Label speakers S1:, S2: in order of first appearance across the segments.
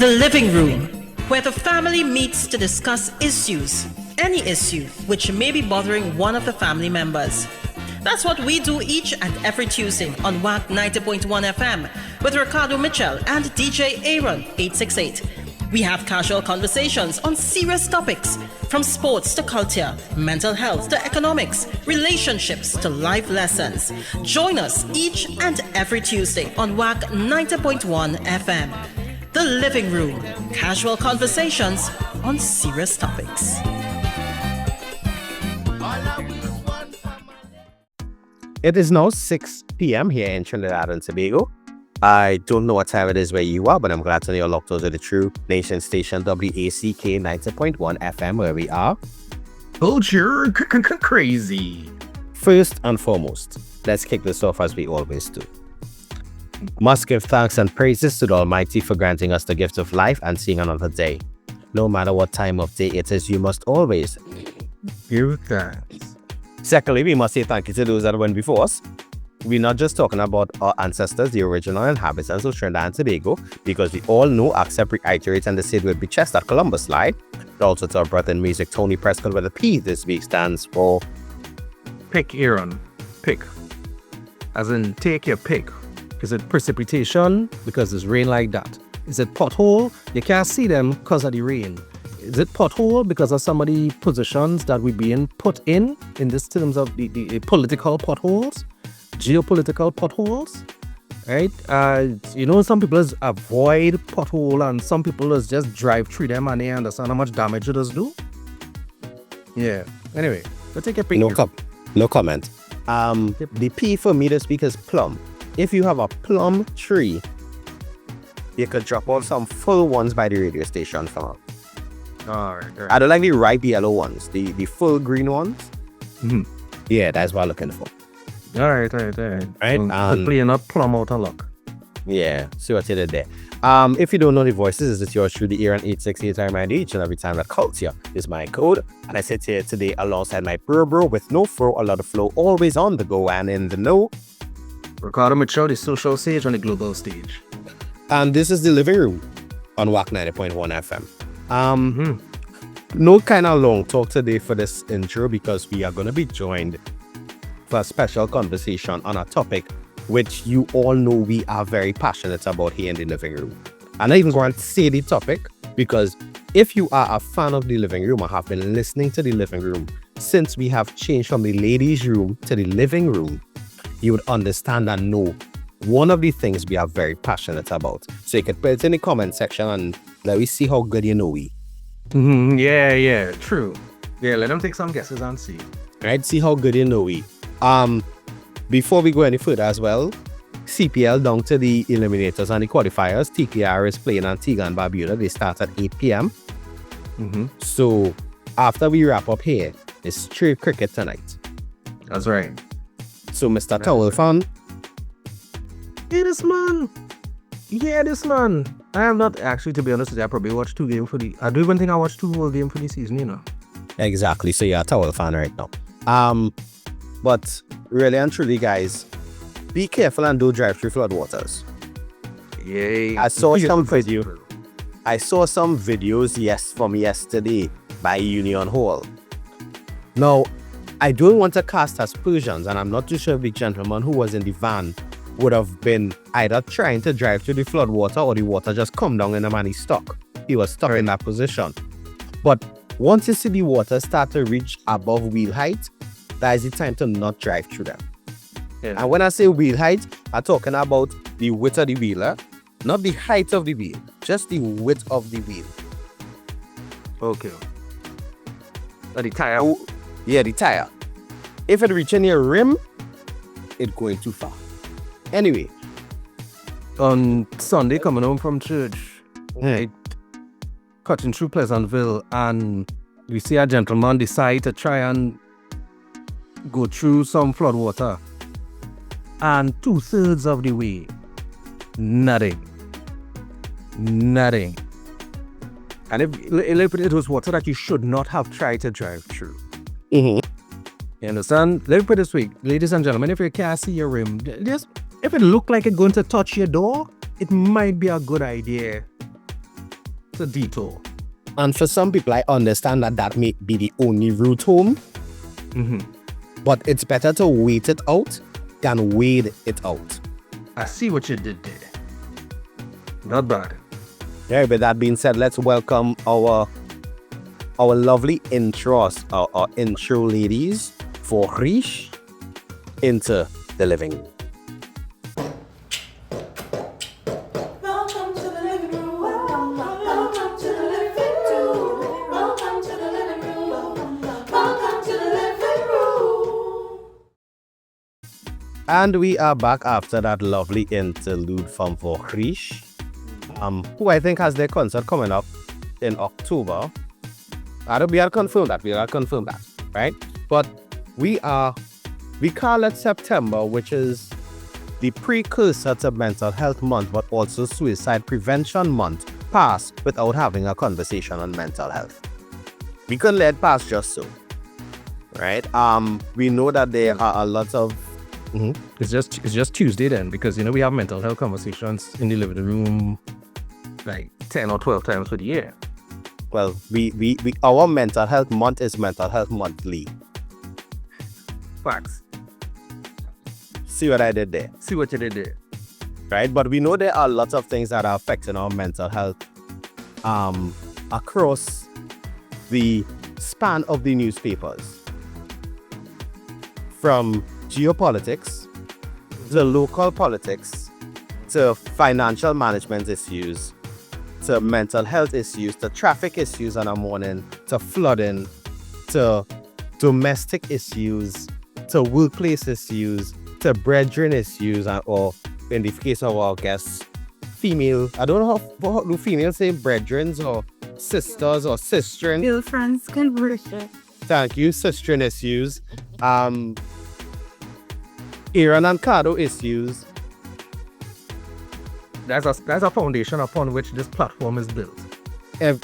S1: The living room, where the family meets to discuss issues, any issue which may be bothering one of the family members. That's what we do each and every Tuesday on WAC 90.1 FM with Ricardo Mitchell and DJ Aaron 868. We have casual conversations on serious topics, from sports to culture, mental health to economics, relationships to life lessons. Join us each and every Tuesday on WAC 90.1 FM. The Living Room, casual conversations on serious topics.
S2: It is now 6 p.m. here in Trinidad and Tobago. I don't know what time it is where you are, but I'm glad to know you're locked onto the true nation station WACK 90.1 FM where we are.
S3: Culture crazy.
S2: First and foremost, let's kick this off as we always do. Must give thanks and praises to the Almighty for granting us the gift of life and seeing another day. No matter what time of day it is, you must always
S3: give thanks.
S2: Secondly, we must say thank you to those that went before us. We're not just talking about our ancestors, the original inhabitants of Trinidad and Tobago, because we all know, accept, reiterate, and decide with chest that Columbus lied. But also to our brother in music, Tony Prescott, where the P this week stands for
S3: pick, Aaron. Pick. As in, take your pick. Is it precipitation? Because it's rain like that. Is it pothole? You can't see them because of the rain. Is it pothole because of some of the positions that we're being put in this terms of the political potholes? Geopolitical potholes, right? Some people just avoid pothole and some people just drive through them and they understand how much damage it does do. Yeah. Anyway, let's take a picture.
S2: No comment. The P for me this week is plum. If you have a plum tree, you could drop off some full ones by the radio station for now.
S3: All right.
S2: I don't like the ripe yellow ones, the full green ones.
S3: Mm-hmm.
S2: Yeah, that's what I'm looking for.
S3: All right. Playing up plum out of luck.
S2: Yeah, see what you did there. If you don't know the voices, it's yours through the Aaron 868. I remind you each and every time that culture is my code. And I sit here today alongside my bro with no fro, a lot of flow, always on the go and in the know.
S3: Ricardo Mitchell, the social sage on the global stage.
S2: And this is the living room on WAC 90.1 FM. No kind of long talk today for this intro because we are going to be joined for a special conversation on a topic which you all know we are very passionate about here in the living room. And I even going to say the topic because if you are a fan of the living room or have been listening to the living room since we have changed from the ladies' room to the living room, you would understand and know one of the things we are very passionate about. So you could put it in the comment section and let me see how good you know we.
S3: Yeah, true. Yeah, let them take some guesses and see.
S2: Right, see how good you know we. Before we go any further as well, CPL down to the eliminators and the qualifiers. TKR is playing Antigua and Barbuda. They start at 8 p.m. So after we wrap up here, it's straight cricket tonight.
S3: That's right.
S2: So Mr. Towel fan.
S3: This man. I have not actually, to be honest with you, I probably watched 2 games for the... I don't even think I watched 2 whole games for the season, you know.
S2: Exactly. So you're a Towel fan right now. But really and truly, guys, be careful and don't drive through floodwaters.
S3: Yay.
S2: I saw some videos from yesterday by Union Hall. Now, I don't want to cast aspersions, and I'm not too sure if the gentleman who was in the van would have been either trying to drive through the floodwater or the water just come down in him and he's stuck. He was stuck in that position. But once you see the water start to reach above wheel height, that is the time to not drive through them. Yeah. And when I say wheel height, I'm talking about the width of the wheel, not the height of the wheel, just the width of the wheel.
S3: Okay. The tire?
S2: Yeah, the tire. If it reaching your rim, it's going too far. Anyway.
S3: On Sunday, coming home from church, cutting through Pleasantville, and we see a gentleman decide to try and go through some floodwater. And 2/3 of the way, nothing. And if it was water that you should not have tried to drive through. You understand? Let me put it this way, ladies and gentlemen, if you can't see your rim, just if it look like it's going to touch your door, it might be a good idea It's a detour.
S2: And for some people, I understand that may be the only route home. But it's better to wait it out than wade it out.
S3: I see what you did there. Not bad.
S2: Yeah, with that being said, let's welcome our lovely intros, our intro ladies for Rish into the living room.
S4: Welcome to the living room. Welcome to the living room. Welcome to the living room. Welcome to the living room.
S2: And we are back after that lovely interlude from Rish, who I think has their concert coming up in October. We are confirmed that, right? But we call it September, which is the precursor to Mental Health Month, but also Suicide Prevention Month, pass without having a conversation on mental health. We couldn't let it pass just so, right? We know that there are a lot of
S3: It's just Tuesday then, because we have mental health conversations in the living room like 10 or 12 times for the year.
S2: Well, we our mental health month is Mental Health Monthly.
S3: Facts.
S2: See what I did there?
S3: See what you did there.
S2: Right? But we know there are lots of things that are affecting our mental health across the span of the newspapers. From geopolitics to local politics to financial management issues to mental health issues to traffic issues on a morning to flooding to domestic issues to workplace issues to brethren issues, or in the case of our guests, female. I don't know how do females say brethren or sisters or sistren.
S5: Real friends conversion.
S2: Thank you, sistren issues. Aaron and Cardo issues.
S3: That's a foundation upon which this platform is built.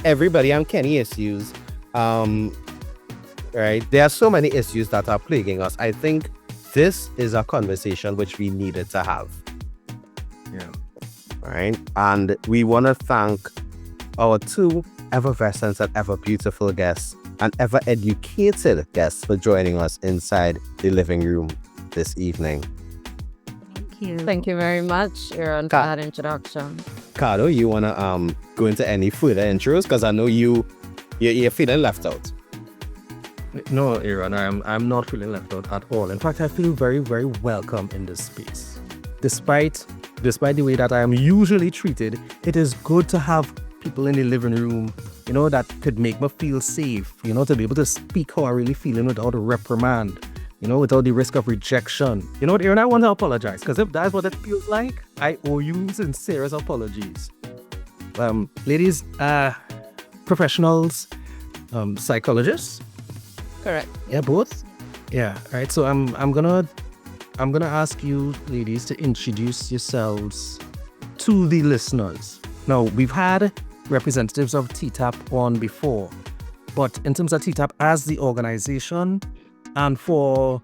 S2: Everybody and Kenny issues. Right? There are so many issues that are plaguing us. I think this is a conversation which we needed to have.
S3: Yeah.
S2: Right? And we want to thank our two effervescent and ever beautiful guests and ever educated guests for joining us inside the living room this evening.
S5: Thank you.
S6: Thank you very much, Aaron, for that introduction.
S2: Cardo, you want to go into any further intros? Because I know you're feeling left out.
S3: No, Aaron, I'm not feeling left out at all. In fact, I feel very, very welcome in this space. Despite the way that I am usually treated, it is good to have people in the living room, that could make me feel safe, to be able to speak how I really feeling without a reprimand, without the risk of rejection. You know what, Aaron, I want to apologize, because if that's what it feels like, I owe you sincerest apologies. Ladies, professionals, psychologists.
S6: Correct.
S3: Yeah, both. Yeah. All right. So I'm gonna ask you, ladies, to introduce yourselves to the listeners. Now, we've had representatives of TTAP on before, but in terms of TTAP as the organization, and for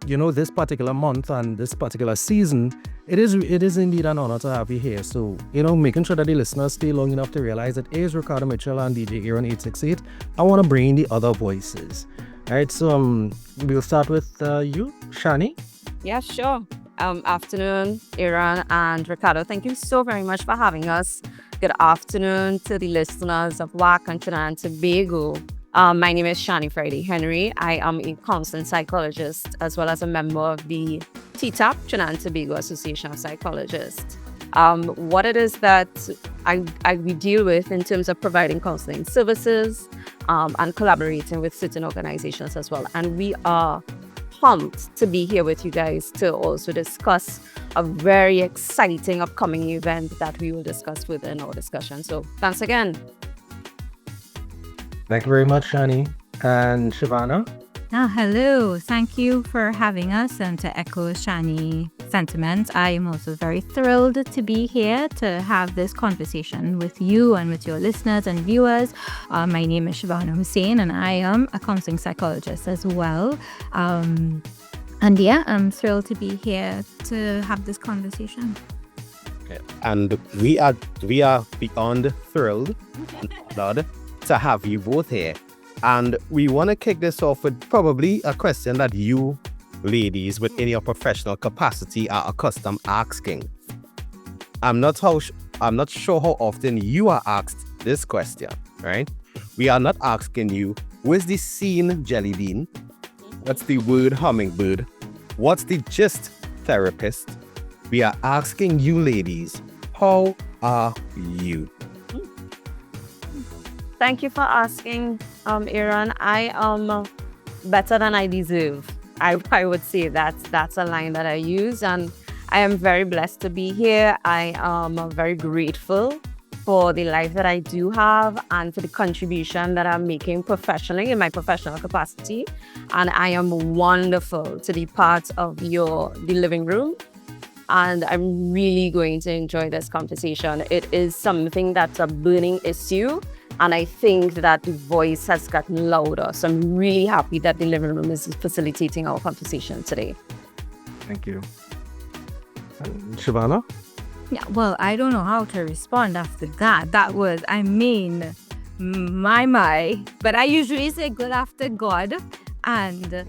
S3: this particular month and this particular season, it is indeed an honor to have you here. So, making sure that the listeners stay long enough to realize that it is Ricardo Mitchell and DJ Aaron 868. I want to bring in the other voices. All right, so we'll start with you, Shani.
S6: Yeah, sure. Afternoon, Aaron and Ricardo. Thank you so very much for having us. Good afternoon to the listeners of WAC and Trinidad and Tobago. My name is Shani Friday Henry. I am a counseling psychologist as well as a member of the TTAP, Trinidad and Tobago Association of Psychologists. What it is that we deal with in terms of providing counseling services and collaborating with certain organizations as well. And we are pumped to be here with you guys to also discuss a very exciting upcoming event that we will discuss within our discussion. So thanks again.
S3: Thank you very much, Shani. And Shivana.
S5: Hello. Thank you for having us, and to echo Shani's sentiments, I am also very thrilled to be here to have this conversation with you and with your listeners and viewers. My name is Shivana Hussain, and I am a counseling psychologist as well. And yeah, I'm thrilled to be here to have this conversation.
S2: And we are beyond thrilled and honored to have you both here. And we want to kick this off with probably a question that you ladies within your professional capacity are accustomed asking. I'm not sure how often you are asked this question, right? We are not asking you, where's the scene jelly bean? What's the word hummingbird? What's the gist therapist? We are asking you ladies, how are you?
S6: Thank you for asking, Aaron. I am better than I deserve. I would say that's a line that I use, and I am very blessed to be here. I am very grateful for the life that I do have and for the contribution that I'm making professionally in my professional capacity. And I am wonderful to be part of the living room. And I'm really going to enjoy this conversation. It is something that's a burning issue. And I think that the voice has gotten louder. So I'm really happy that the living room is facilitating our conversation today.
S3: Thank you. And Shivana?
S5: Yeah, well, I don't know how to respond after that. That was, I mean, my. But I usually say good after God. And,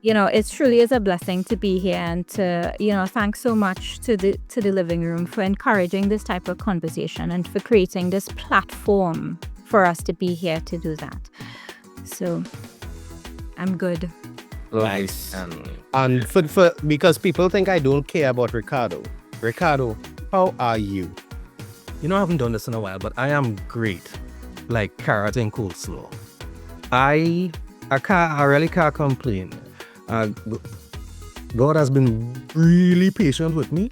S5: it truly is a blessing to be here and to, thanks so much to the living room for encouraging this type of conversation and for creating this platform for us to be here to do that. So, I'm good.
S2: Nice. And for because people think I don't care about Ricardo. Ricardo, how are you?
S3: I haven't done this in a while, but I am great. Like carrot and coleslaw. I really can't complain. God has been really patient with me.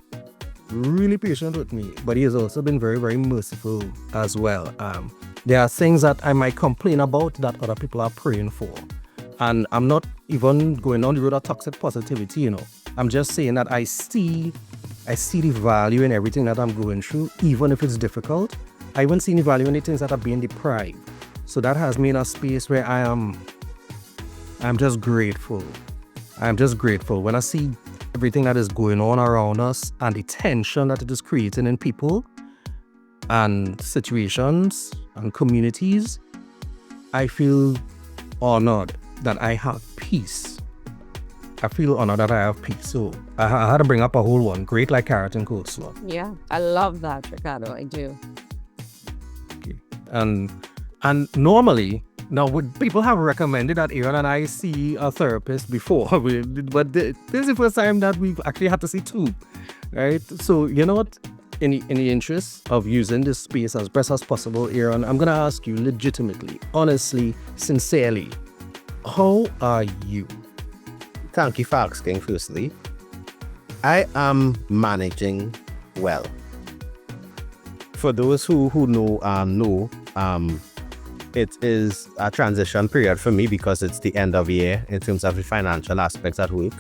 S3: But he has also been very, very merciful as well. There are things that I might complain about that other people are praying for. And I'm not even going on the road of toxic positivity, I'm just saying that I see the value in everything that I'm going through, even if it's difficult. I even see the value in the things that are being deprived. So that has me in a space where I'm just grateful. I'm just grateful when I see everything that is going on around us and the tension that it is creating in people and situations and communities. I feel honored that I have peace. So I had to bring up a whole one. Great like carrot and coleslaw.
S6: Yeah, I love that, Ricardo. I do.
S3: Okay. And normally, now people have recommended that Aaron and I see a therapist before, but this is the first time that we've actually had to see two, right? So you know what? In the interest of using this space as best as possible, Aaron, I'm gonna ask you legitimately, honestly, sincerely, how are you?
S2: Thank you for asking, firstly. I am managing well. For those who know, it is a transition period for me because it's the end of year in terms of the financial aspects at work.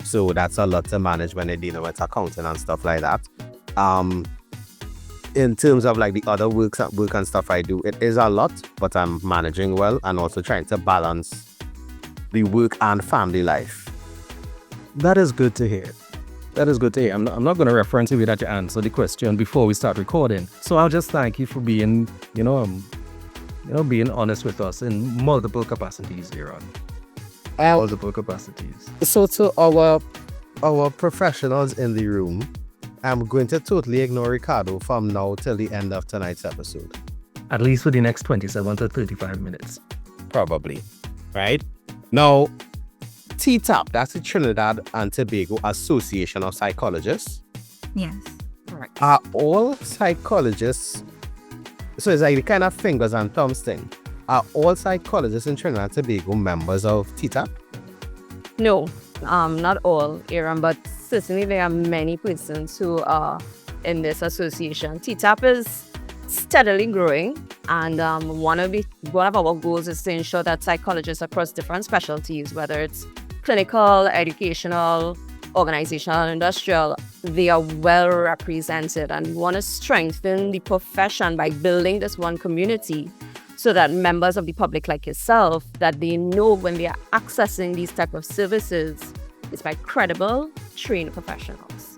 S2: So that's a lot to manage when you're dealing with accounting and stuff like that. In terms of like the other work and stuff I do, it is a lot, but I'm managing well and also trying to balance the work and family life.
S3: That is good to hear. I'm not going to reference the way that you answer the question before we start recording. So I'll just thank you for being, being honest with us in multiple capacities, Aaron. Multiple capacities.
S2: So to our professionals in the room, I'm going to totally ignore Ricardo from now till the end of tonight's episode.
S3: At least for the next 27 to 35 minutes.
S2: Probably. Right? Now, TTAP, that's the Trinidad and Tobago Association of Psychologists.
S5: Yes.
S6: Correct.
S2: Are all psychologists, so it's like the kind of fingers and thumbs thing, are all psychologists in Trinidad and Tobago members of TTAP?
S6: No, not all, Aaron, but certainly there are many persons who are in this association. TTAP is steadily growing, and one of our goals is to ensure that psychologists across different specialties, whether it's clinical, educational, organizational, industrial, they are well represented, and we want to strengthen the profession by building this one community so that members of the public like yourself, that they know when they are accessing these type of services, it's by credible, trained professionals.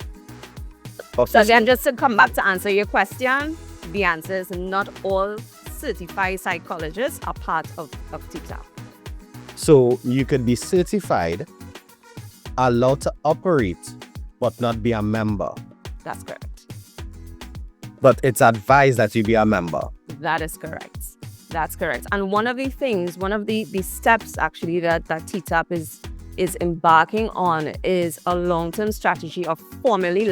S6: So again, just to come back to answer your question, the answer is not all certified psychologists are part of TTAP.
S2: So you could be certified, allowed to operate, but not be a member.
S6: That's correct.
S2: But it's advised that you be a member.
S6: That is correct. That's correct. And one of the steps actually that TTAP is embarking on is a long-term strategy of formally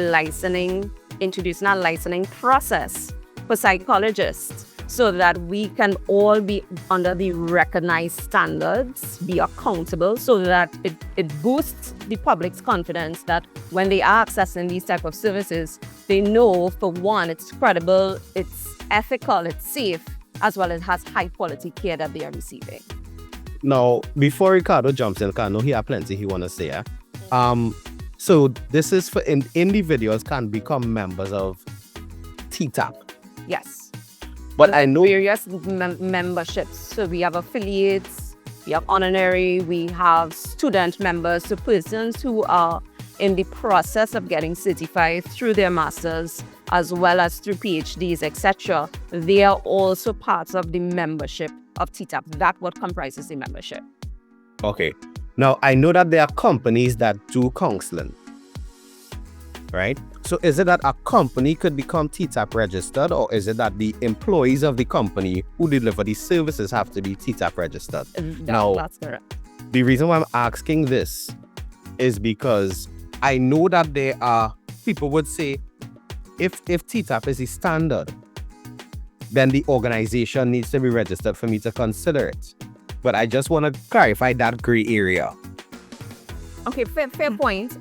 S6: introducing a licensing process for psychologists so that we can all be under the recognized standards, be accountable, so that it boosts the public's confidence that when they are accessing these type of services, they know, for one, it's credible, it's ethical, it's safe, as well as has high quality care that they are receiving.
S2: Now, before Ricardo jumps in, because I know he has plenty he want to say. So this is for individuals can become members of TTAP.
S6: Yes.
S2: But I know
S6: various memberships. So we have affiliates, we have honorary, we have student members, so persons who are in the process of getting certified through their masters as well as through PhDs, etc. They are also parts of the membership of TTAP. That's what comprises the membership.
S2: Okay. Now, I know that there are companies that do counseling, right? So is it that a company could become TTAP registered, or is it that the employees of the company who deliver these services have to be TTAP registered?
S6: That's correct.
S2: The reason why I'm asking this is because I know that there are people would say, if TTAP is the standard, then the organization needs to be registered for me to consider it. But I just want to clarify that gray area.
S6: Okay, fair point.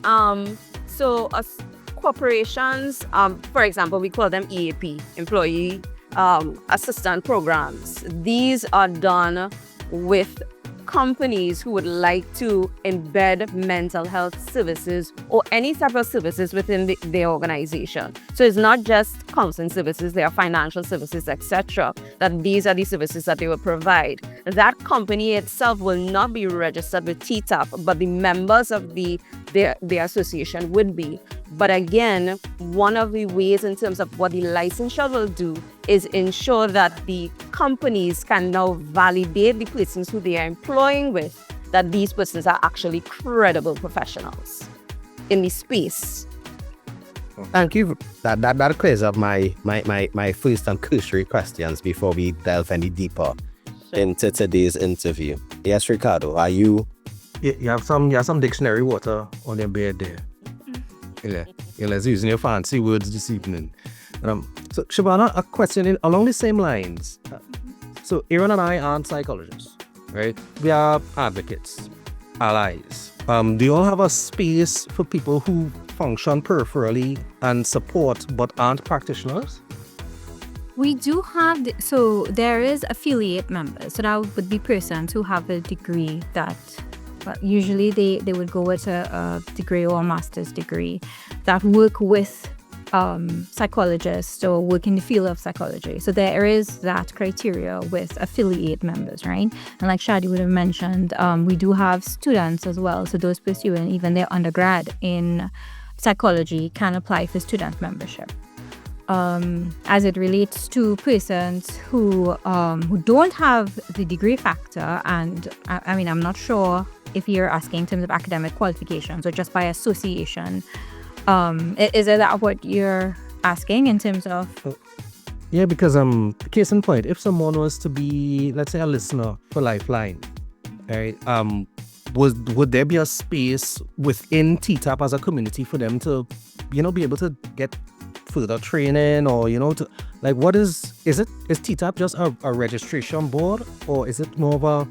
S6: So as corporations, for example, we call them EAP, Employee Assistance Programs. These are done with companies who would like to embed mental health services or any type of services within their organization. So it's not just counseling services, there are financial services, etc. That these are the services that they will provide. That company itself will not be registered with TTAP, but the members of their association would be. But again, one of the ways in terms of what the licensure will do is ensure that the companies can now validate the persons who they are employing with, that these persons are actually credible professionals in the space.
S2: Thank you. That clears up my first and cursory questions before we delve any deeper into today's interview. Yes, Ricardo, are you?
S3: You have some dictionary water on your bed there. Yeah, let's using your fancy words this evening. So Shabana, a question along the same lines. So Aaron and I aren't psychologists, right? We are advocates, allies. Do you all have a space for people who function peripherally and support but aren't practitioners?
S5: We do have, so there is affiliate members. So that would be persons who have a degree that, well, usually they would go with a degree or a master's degree that work with psychologists or work in the field of psychology. So there is that criteria with affiliate members, right? And like Shadi would have mentioned, we do have students as well. So those pursuing even their undergrad in psychology can apply for student membership. As it relates to persons who don't have the degree factor, and I mean, I'm not sure if you're asking in terms of academic qualifications or just by association. Is it that what you're asking in terms of?
S3: Yeah, because case in point, if someone was to be, let's say, a listener for Lifeline, right? Would there be a space within TTAP as a community for them to, be able to get further training, or to, like, what is TTAP just a registration board, or is it more of a,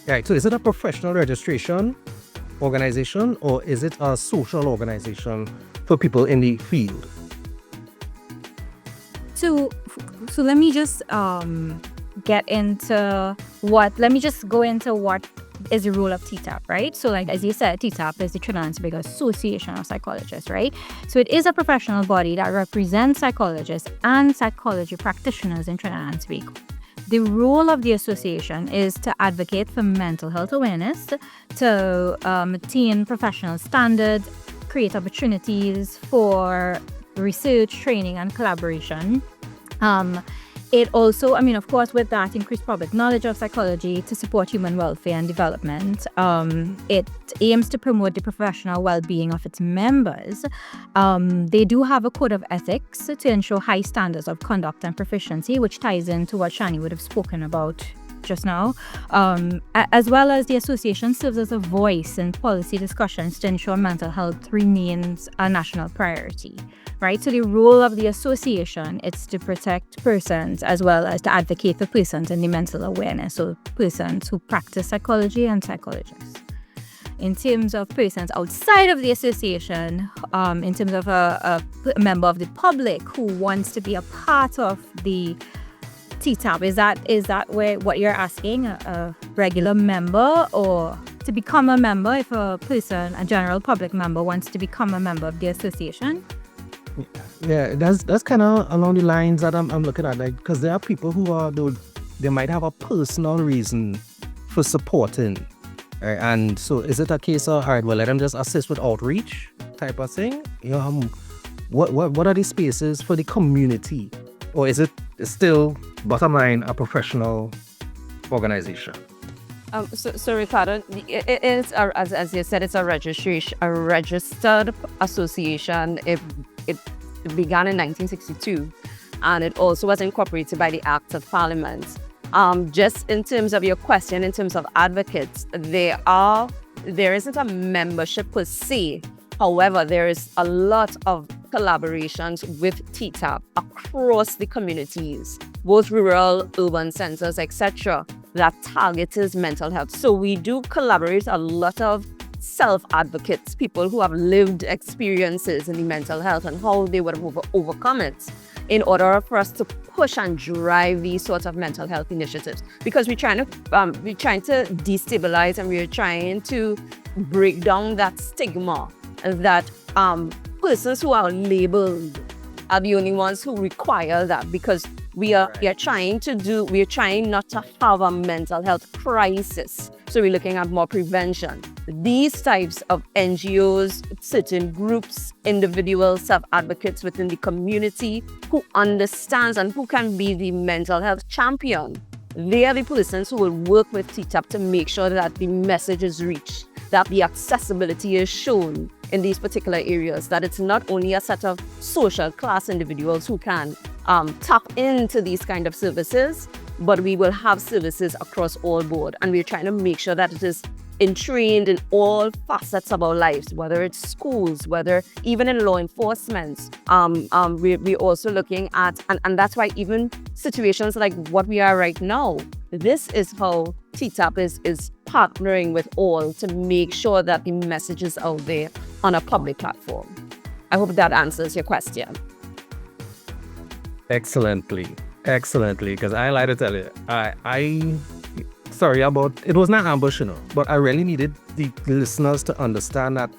S3: right, so is it a professional registration organization, or is it a social organization for people in the field?
S5: So let me just let me just go into what is the role of TTAP, right? So like, as you said, TTAP is the Trinidad and Tobago Association of Psychologists, right? So it is a professional body that represents psychologists and psychology practitioners in Trinidad and Tobago. The role of the association is to advocate for mental health awareness, to maintain professional standards, create opportunities for research, training, and collaboration. It also, of course, with that increased public knowledge of psychology to support human welfare and development, it aims to promote the professional well-being of its members. They do have a code of ethics to ensure high standards of conduct and proficiency, which ties into what Shani would have spoken about just now, as well as the association serves as a voice in policy discussions to ensure mental health remains a national priority, right? So the role of the association is to protect persons as well as to advocate for persons in the mental awareness, so persons who practice psychology and psychologists. In terms of persons outside of the association, in terms of a member of the public who wants to be a part of the TTAP, is that what you're asking, a regular member, or to become a member if a person, a general public member, wants to become a member of the association?
S3: Yeah, that's kind of along the lines that I'm looking at, like, because there are people they might have a personal reason for supporting, right? And so is it a case of, all right, well, let them just assist with outreach type of thing? What are the spaces for the community? Or is it still, bottom line, a professional organization?
S6: So Ricardo, it is, as you said, it's a registered association. It began in 1962, and it also was incorporated by the Act of Parliament. Just in terms of your question, in terms of advocates, there isn't a membership per se. However, there is a lot of collaborations with TTAP across the communities, both rural, urban centers, etc., that targets mental health. So we do collaborate a lot of self-advocates, people who have lived experiences in the mental health and how they would have overcome it, in order for us to push and drive these sorts of mental health initiatives. Because we're trying to destabilize, and we're trying to break down that stigma that persons who are labeled are the only ones who require that, because we are trying not to have a mental health crisis. So we're looking at more prevention. These types of NGOs, certain groups, individuals, self-advocates within the community who understands and who can be the mental health champion, they are the persons who will work with TTAP to make sure that the message is reached, that the accessibility is shown in these particular areas, that it's not only a set of social class individuals who can tap into these kind of services, but we will have services across all board. And we're trying to make sure that it is entrained in all facets of our lives, whether it's schools, whether even in law enforcement. We're also looking at, and that's why even situations like what we are right now, this is how TTAP is partnering with all to make sure that the message is out there on a public platform. I hope that answers your question.
S3: Excellently, because I like to tell you, sorry about, it was not ambush, but I really needed the listeners to understand that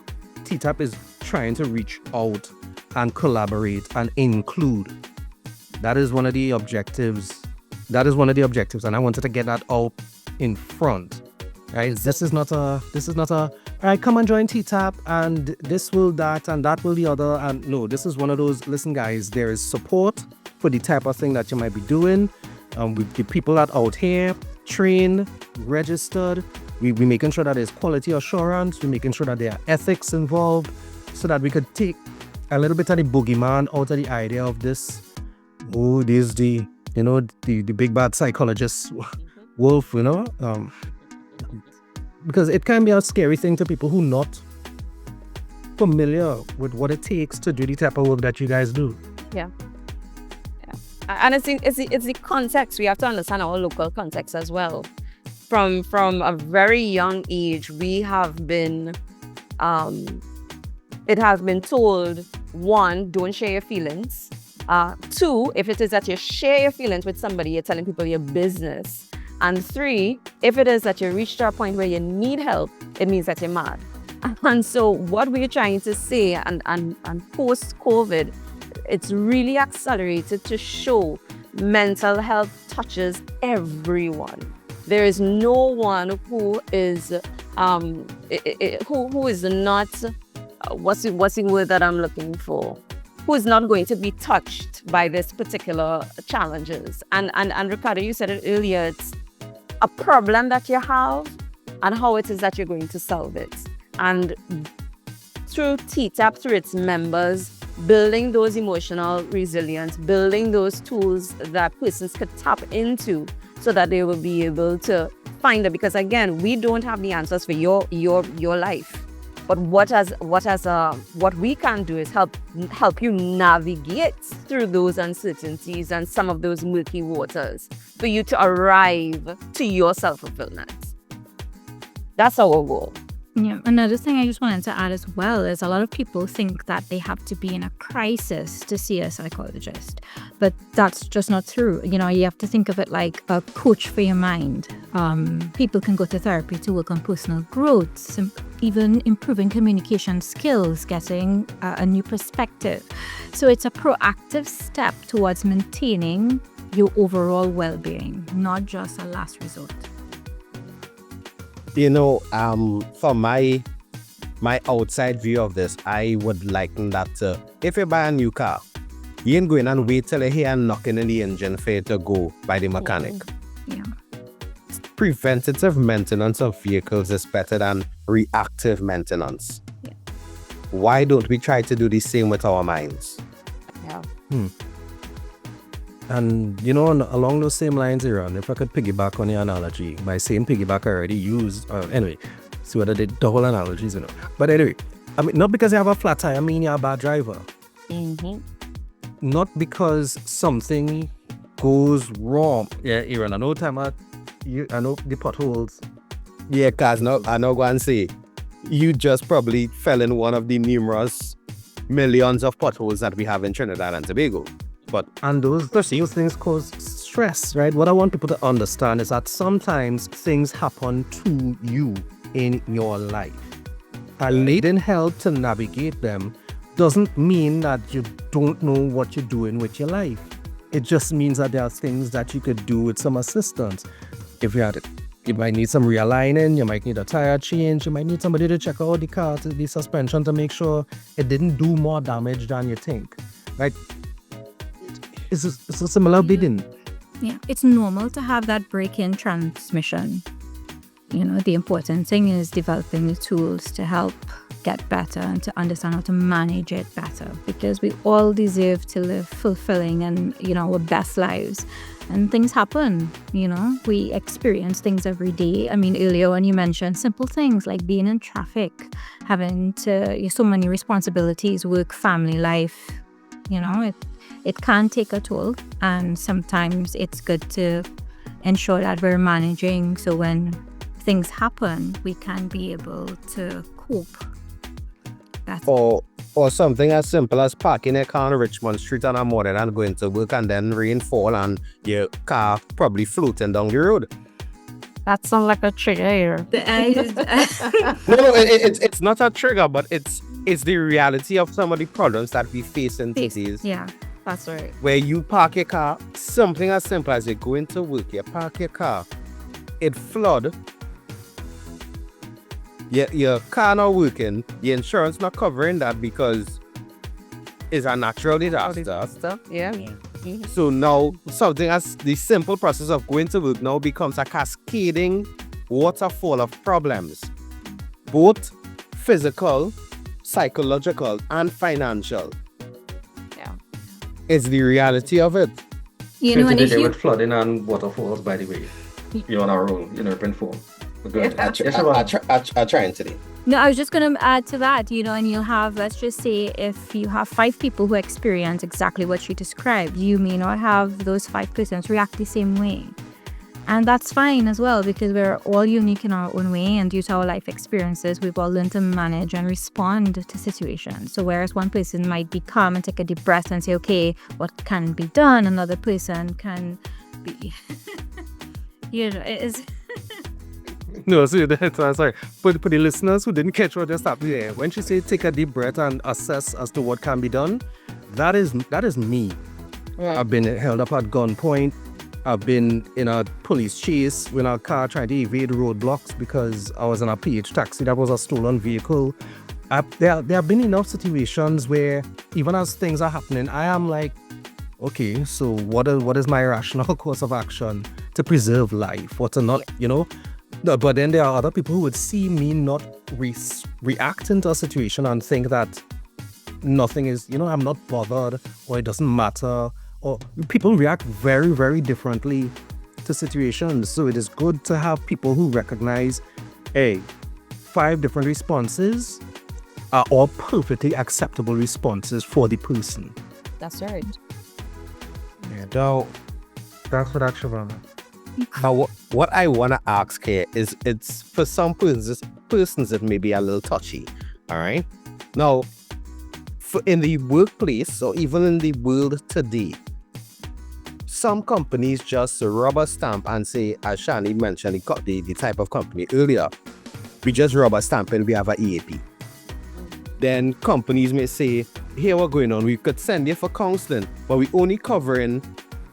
S3: TTAP is trying to reach out and collaborate and include. That is one of the objectives, and I wanted to get that out in front, right? This is not a, all right, come and join TTAP and this will that and that will the other. And no, this is one of those, listen guys, there is support for the type of thing that you might be doing. With the people that out here, trained, registered, we're making sure that there's quality assurance, we're making sure that there are ethics involved, so that we could take a little bit of the boogeyman out of the idea of this, there's the big bad psychologist wolf, because it can be a scary thing to people who not familiar with what it takes to do the type of work that you guys do.
S6: Yeah. And it's the context. We have to understand our local context as well. From a very young age, we have been, it has been told, 1, don't share your feelings. 2, if it is that you share your feelings with somebody, you're telling people your business. And 3, if it is that you reach to a point where you need help, it means that you're mad. And so what we're trying to say, and post-COVID, it's really accelerated to show mental health touches everyone. There is no one who is who is not what's the word that I'm looking for? who's not going to be touched by this particular challenges. And Ricardo, you said it earlier, it's a problem that you have and how it is that you're going to solve it. And through TTAP, through its members, building those emotional resilience, building those tools that persons could tap into so that they will be able to find it. Because again, we don't have the answers for your life. But what we can do is help you navigate through those uncertainties and some of those murky waters for you to arrive to your self-fulfillment. That's our goal.
S5: Yeah, another thing I just wanted to add as well is a lot of people think that they have to be in a crisis to see a psychologist, but that's just not true. You know, you have to think of it like a coach for your mind. People can go to therapy to work on personal growth, even improving communication skills, getting a new perspective. So it's a proactive step towards maintaining your overall well-being, not just a last resort.
S2: You know, from my outside view of this, I would liken that to if you buy a new car, you ain't going and wait till you hear knocking in the engine for it to go by the mechanic.
S5: Yeah.
S2: Preventative maintenance of vehicles is better than reactive maintenance.
S5: Yeah.
S2: Why don't we try to do the same with our minds?
S6: Yeah.
S3: And you know, along those same lines, Aaron, if I could piggyback on your analogy, my same piggyback I already used. Anyway, see whether they double analogies, you know. But anyway, I mean, not because you have a flat tire, I mean you're a bad driver.
S6: Mm-hmm.
S3: Not because something goes wrong. Yeah, Aaron, I know I know the potholes.
S2: Yeah, cause I know go and say, you just probably fell in one of the numerous millions of potholes that we have in Trinidad and Tobago.
S3: And those things cause stress, right? What I want people to understand is that sometimes things happen to you in your life. And needing help to navigate them doesn't mean that you don't know what you're doing with your life. It just means that there are things that you could do with some assistance. If you had it, you might need some realigning, you might need a tire change, you might need somebody to check out the car, the suspension to make sure it didn't do more damage than you think, right? It's a similar bidding.
S5: Yeah, it's normal to have that break-in transmission. You know, the important thing is developing the tools to help get better and to understand how to manage it better, because we all deserve to live fulfilling and, you know, our best lives. And things happen, you know, we experience things every day. I mean, earlier when you mentioned simple things like being in traffic, having so many responsibilities, work, family life, you know, it can take a toll, and sometimes it's good to ensure that we're managing so when things happen, we can be able to cope.
S2: Or something as simple as parking a car on Richmond Street on a morning and going to work and then rain fall and your car probably floating down the road.
S6: That sounds like a trigger here.
S2: No, it's not a trigger, but it's the reality of some of the problems that we face in cities.
S5: Yeah.
S6: That's right.
S2: Where you park your car, something as simple as you go into work, you park your car, it flood, your car not working, the insurance not covering that because it's a natural disaster.
S6: Yeah. Mm-hmm.
S2: So now something as the simple process of going to work now becomes a cascading waterfall of problems, both physical, psychological, and financial. It's the reality of it.
S5: You know, and if you...
S3: with flooding and waterfalls, by the way. You're on our own, in form. Good.
S2: I trying today.
S5: No, I was just going to add to that, you know, and you'll have, let's just say, if you have 5 people who experience exactly what you described, you may not have those 5 persons react the same way. And that's fine as well, because we're all unique in our own way, and due to our life experiences, we've all learned to manage and respond to situations. So whereas one person might be calm and take a deep breath and say, okay, what can be done? Another person can be, you know, it is...
S3: No, sorry. For the listeners who didn't catch what just happened there, when she said take a deep breath and assess as to what can be done, that is me. Yeah. I've been held up at gunpoint. I've been in a police chase with a car trying to evade roadblocks because I was in a PH taxi that was a stolen vehicle. There have been enough situations where even as things are happening, I am like, okay, so what is my rational course of action to preserve life or to not, No, but then there are other people who would see me not reacting to a situation and think that nothing is, I'm not bothered or it doesn't matter. Or people react very, very differently to situations. So it is good to have people who recognize, hey, 5 different responses are all perfectly acceptable responses for the person.
S6: That's right.
S3: Yeah, now, that's what actually.
S2: Now, what I want to ask here is, it's for some persons it may be a little touchy, all right? Now, in the workplace or even in the world today, some companies just rubber stamp and say, as Shani mentioned, the type of company earlier, we just rubber stamp and we have an EAP. Then companies may say, here what's going on, we could send you for counseling, but we only covering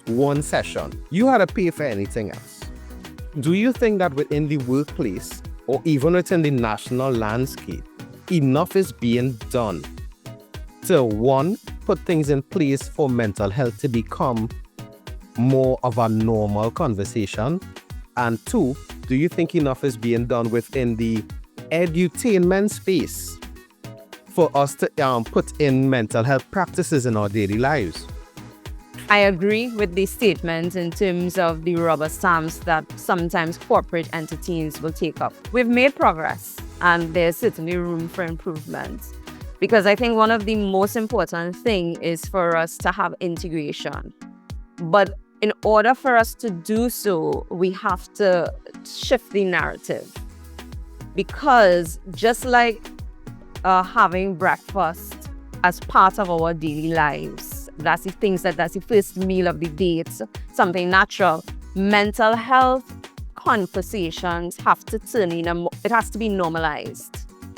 S2: 1 session. You had to pay for anything else. Do you think that within the workplace or even within the national landscape, enough is being done to, 1, put things in place for mental health to become more of a normal conversation? And 2, do you think enough is being done within the edutainment space for us to put in mental health practices in our daily lives?
S6: I agree with the statement in terms of the rubber stamps that sometimes corporate entities will take up. We've made progress and there's certainly room for improvement, because I think one of the most important thing is for us to have integration. But in order for us to do so, we have to shift the narrative, because just like having breakfast as part of our daily lives, that's the first meal of the day, it's something natural. Mental health conversations have to it has to be normalized.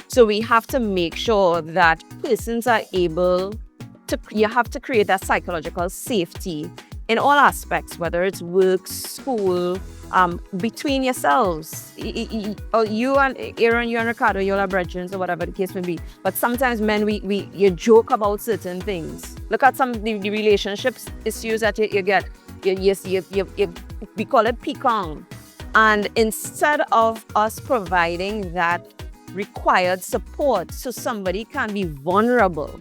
S6: So we have to make sure that persons are able to, you have to create that psychological safety in all aspects, whether it's work, school, between yourselves. You and Aaron, you and Ricardo, you're our brethren, or whatever the case may be. But sometimes, men, you joke about certain things. Look at some of the relationships issues that you get. We call it pecan. And instead of us providing that required support so somebody can be vulnerable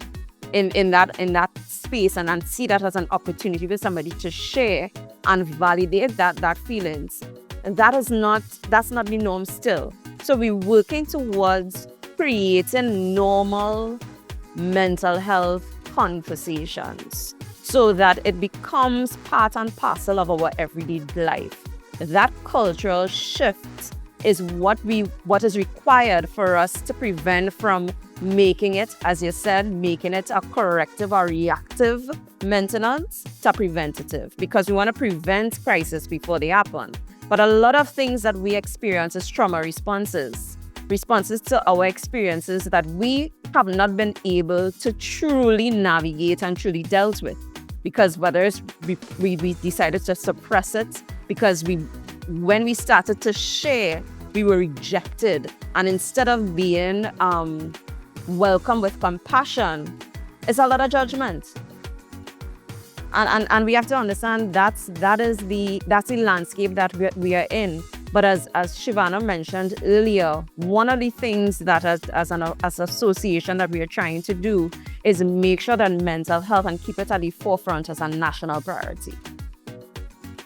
S6: in that space and see that as an opportunity for somebody to share and validate that feelings, and that's not the norm still. So we're working towards creating normal mental health conversations so that it becomes part and parcel of our everyday life. That cultural shift is what is required for us to prevent from making it, as you said, making it a corrective or reactive maintenance to preventative, because we want to prevent crises before they happen. But a lot of things that we experience is trauma responses to our experiences that we have not been able to truly navigate and truly dealt with, because whether it's we decided to suppress it because when we started to share, we were rejected, and instead of being welcome with compassion, it's a lot of judgment. And we have to understand that's the landscape that we are in. But as Shivana mentioned earlier, one of the things that as an association that we are trying to do is make sure that mental health and keep it at the forefront as a national priority.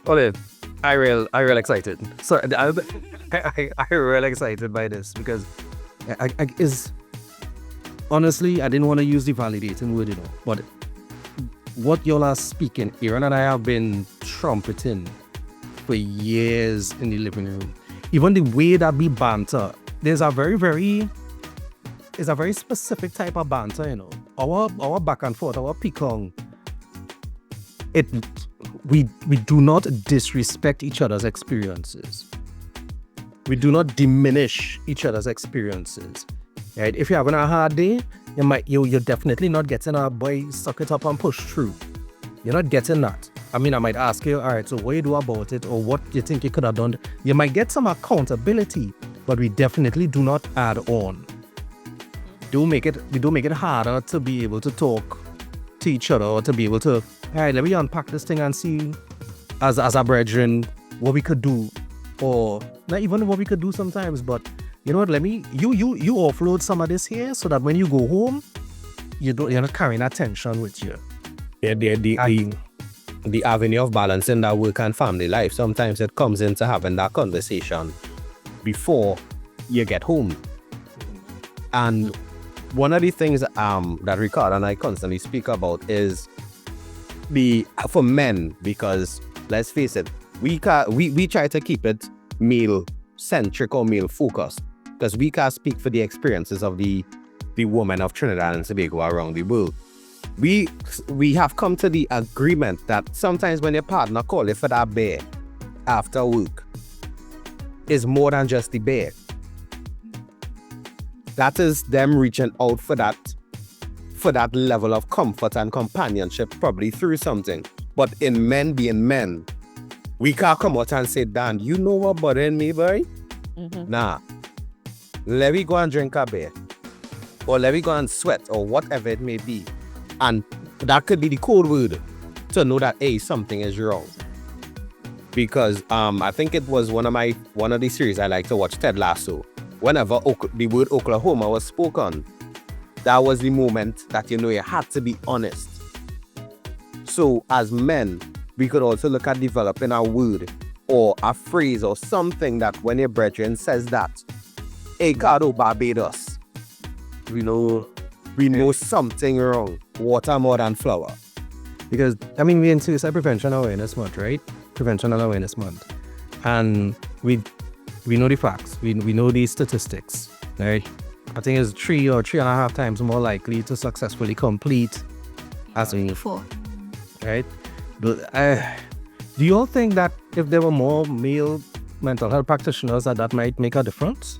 S3: Olive, I real excited. So I real excited by this, because honestly, I didn't want to use the validating word, but what y'all are speaking, Aaron and I have been trumpeting for years in the living room. Even the way that we banter, there's a very specific type of banter, Our back and forth, our picong. We do not disrespect each other's experiences. We do not diminish each other's experiences. Right? If you're having a hard day, you're definitely not getting a boy, suck it up and push through. You're not getting that. I might ask you, all right, so what you do about it, or what you think you could have done. You might get some accountability, but we definitely do not add on. they do make it harder to be able to talk to each other, or to be able to, all right, let me unpack this thing and see as a brethren what we could do, or not even what we could do sometimes, but you know what, let me you offload some of this here so that when you go home, you're not carrying that tension with you.
S2: Yeah, the avenue of balancing that work and family life, sometimes it comes into having that conversation before you get home. And one of the things that Ricardo and I constantly speak about is for men, because let's face it, we try to keep it male centric or male focused, because we can't speak for the experiences of the women of Trinidad and Tobago around the world. We have come to the agreement that sometimes when your partner call you for that bear after work, is more than just the bear. That is them reaching out for that level of comfort and companionship, probably through something. But in men being men, we can't come out and say, Dan, you know what bothering me, boy? Nah. Let me go and drink a beer. Or let me go and sweat, or whatever it may be. And that could be the code word to know that, hey, something is wrong. Because I think it was one of the series I like to watch, Ted Lasso. Whenever the word Oklahoma was spoken, that was the moment that you had to be honest. So as men, we could also look at developing a word or a phrase or something that when your brethren says that, hey, Cado Barbados, we know something wrong. Water more than flour.
S3: Because, I mean, we're in Suicide Prevention Awareness Month, right? Prevention and Awareness Month. And we know the facts. We know the statistics, right? I think it's 3 or 3.5 times more likely to successfully complete as we
S5: 4.
S3: right? But do you all think that if there were more male mental health practitioners, that might make a difference?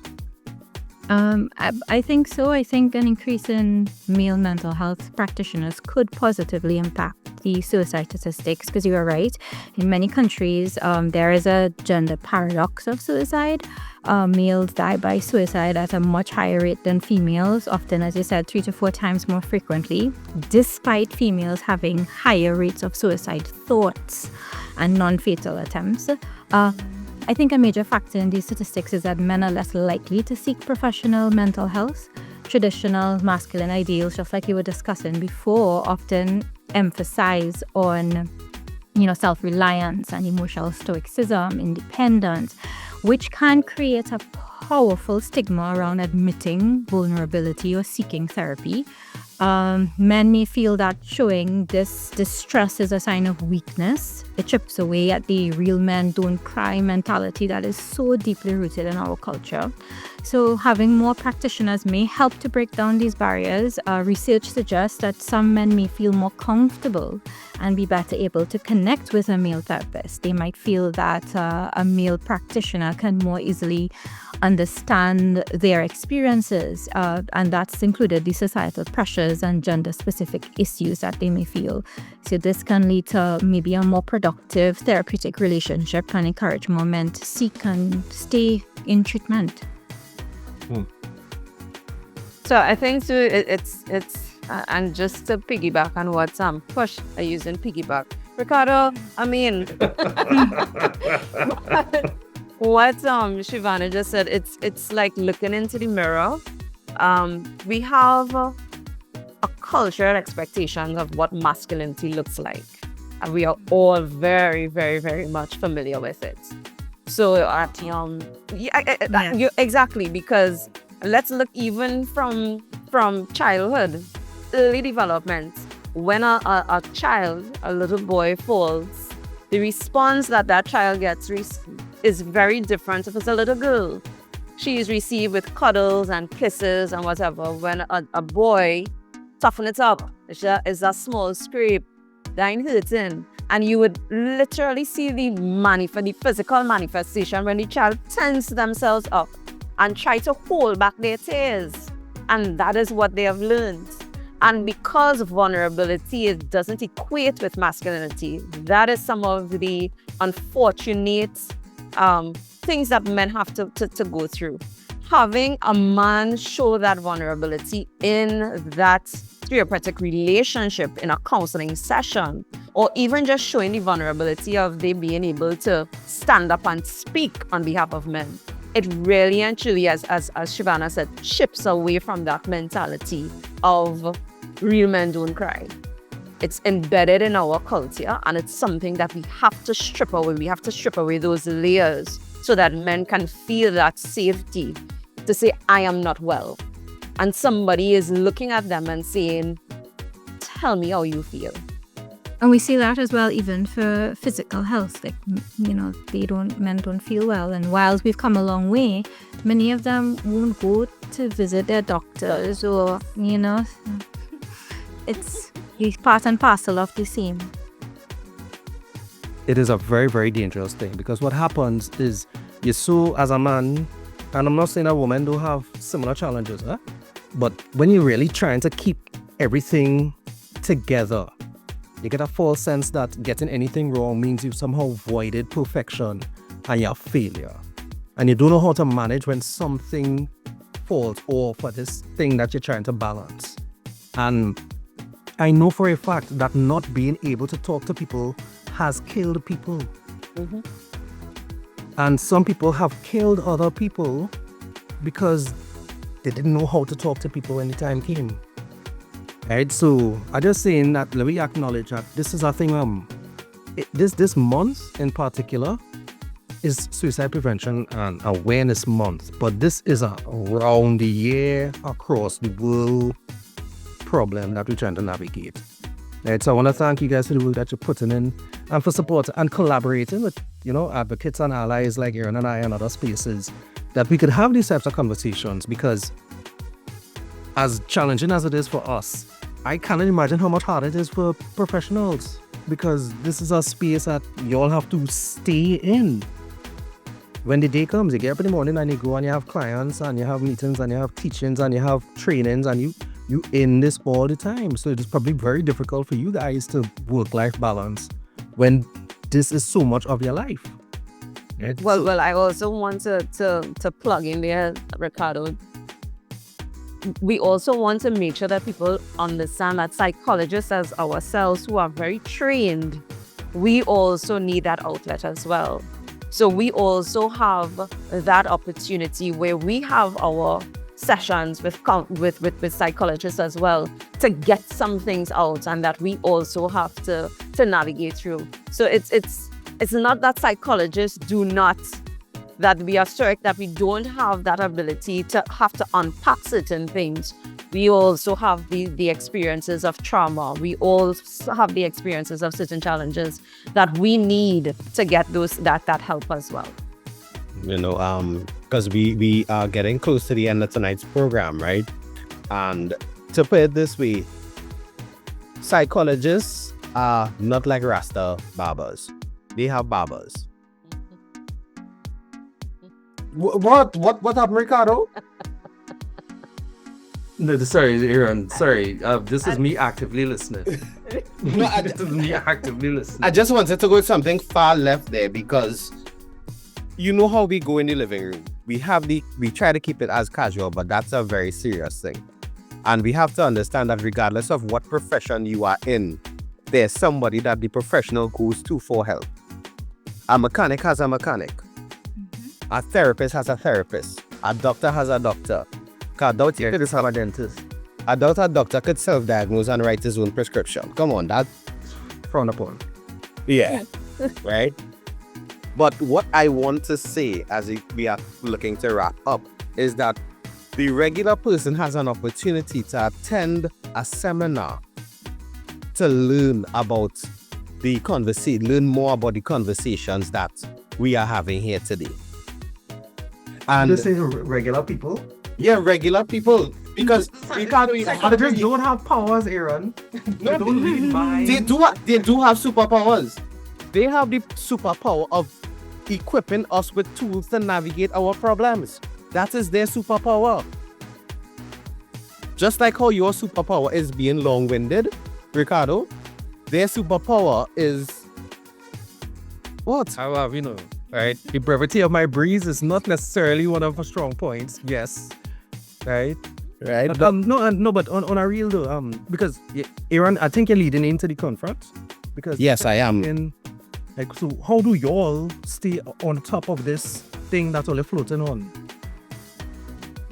S5: I think so. I think an increase in male mental health practitioners could positively impact the suicide statistics, because you are right. In many countries, there is a gender paradox of suicide. Males die by suicide at a much higher rate than females, often, as you said, 3 to 4 times more frequently, despite females having higher rates of suicide thoughts and non-fatal attempts. I think a major factor in these statistics is that men are less likely to seek professional mental health. Traditional masculine ideals, just like you were discussing before, often emphasize on, self-reliance and emotional stoicism, independence, which can create a powerful stigma around admitting vulnerability or seeking therapy. Men may feel that showing this distress is a sign of weakness. It chips away at the real men don't cry mentality that is so deeply rooted in our culture. So having more practitioners may help to break down these barriers. Research suggests that some men may feel more comfortable and be better able to connect with a male therapist. They might feel that a male practitioner can more easily understand their experiences, and that's included the societal pressures and gender-specific issues that they may feel. So this can lead to maybe a more productive therapeutic relationship and encourage more men to seek and stay in treatment.
S6: So I think too, it's and just to piggyback on what Push are using piggyback. Ricardo, I mean, what Shivana just said, it's like looking into the mirror. We have a cultural expectation of what masculinity looks like, and we are all very, very, very much familiar with it. So exactly, because let's look even from childhood, early development. When a child, a little boy falls, the response that child gets is very different if it's a little girl. She is received with cuddles and kisses and whatever. When a boy, toughen it up, it's a small scrape, that ain't hurting. And you would literally see the physical manifestation when the child tense themselves up and try to hold back their tears. And that is what they have learned. And because vulnerability doesn't equate with masculinity, that is some of the unfortunate things that men have to go through. having a man show that vulnerability in that therapeutic relationship in a counseling session, or even just showing the vulnerability of they being able to stand up and speak on behalf of men, it really and truly, as Shivana said, chips away from that mentality of real men don't cry. It's embedded in our culture, and it's something that we have to strip away. We have to strip away those layers so that men can feel that safety to say, I am not well. And somebody is looking at them and saying, tell me how you feel.
S5: And we see that as well, even for physical health. Like, men don't feel well. And whilst we've come a long way, many of them won't go to visit their doctors or, it's part and parcel of the same.
S3: It is a very, very dangerous thing, because what happens is you so as a man, and I'm not saying that women don't have similar challenges, but when you're really trying to keep everything together, you get a false sense that getting anything wrong means you've somehow voided perfection and you're a failure. And you don't know how to manage when something falls off for this thing that you're trying to balance. And I know for a fact that not being able to talk to people has killed people.
S6: Mm-hmm.
S3: And some people have killed other people because they didn't know how to talk to people when the time came. Right? So I just saying that let me acknowledge that this is a thing. This month in particular is Suicide Prevention and Awareness Month, but this is a round the year across the world problem that we're trying to navigate. Right? So I want to thank you guys for the work that you're putting in and for support and collaborating with advocates and allies like Aaron and I and other spaces, that we could have these types of conversations, because as challenging as it is for us, I can't imagine how much harder it is for professionals, because this is a space that you all have to stay in. When the day comes, you get up in the morning and you go and you have clients and you have meetings and you have teachings and you have trainings and you in this all the time. So it is probably very difficult for you guys to work-life balance when this is so much of your life. Right?
S6: Well, I also want to plug in there, Ricardo. We also want to make sure that people understand that psychologists as ourselves, who are very trained, we also need that outlet as well. So we also have that opportunity where we have our sessions with psychologists as well to get some things out, and that we also have to navigate through. So it's not that psychologists that we are strict, that we don't have that ability to have to unpack certain things. We also have the experiences of trauma. We also have the experiences of certain challenges that we need to get that help as well.
S2: Because we are getting close to the end of tonight's program, right? And to put it this way, psychologists are not like Rasta barbers. They have barbers. What happened, Ricardo?
S3: No, sorry, Aaron. Sorry. This is me actively listening. This is me actively listening.
S2: I just wanted to go something far left there, because you know how we go in the living room. We try to keep it as casual, but that's a very serious thing. And we have to understand that regardless of what profession you are in, there's somebody that the professional goes to for help. A mechanic has a mechanic. Mm-hmm. A therapist has a therapist. A doctor has a doctor. A doctor could have a dentist. A doctor could self-diagnose and write his own prescription. Come on, that's
S3: frowned upon.
S2: Yeah, right? But what I want to say as we are looking to wrap up is that the regular person has an opportunity to attend a seminar to learn about learn more about the conversations that we are having here today. And
S3: this is regular people?
S2: Yeah, regular people. Because
S3: psychologists don't have powers, Aaron.
S2: No,
S3: they don't read minds.
S2: They do have superpowers. They have the superpower of equipping us with tools to navigate our problems. That is their superpower. Just like how your superpower is being long-winded, Ricardo, their superpower is what?
S3: right? The brevity of my breeze is not necessarily one of my strong points. Yes, right?
S2: Right?
S3: But on a real though, because Aaron, I think you're leading into the conference. Because
S2: Yes, I am.
S3: So how do y'all stay on top of this thing that's only floating on?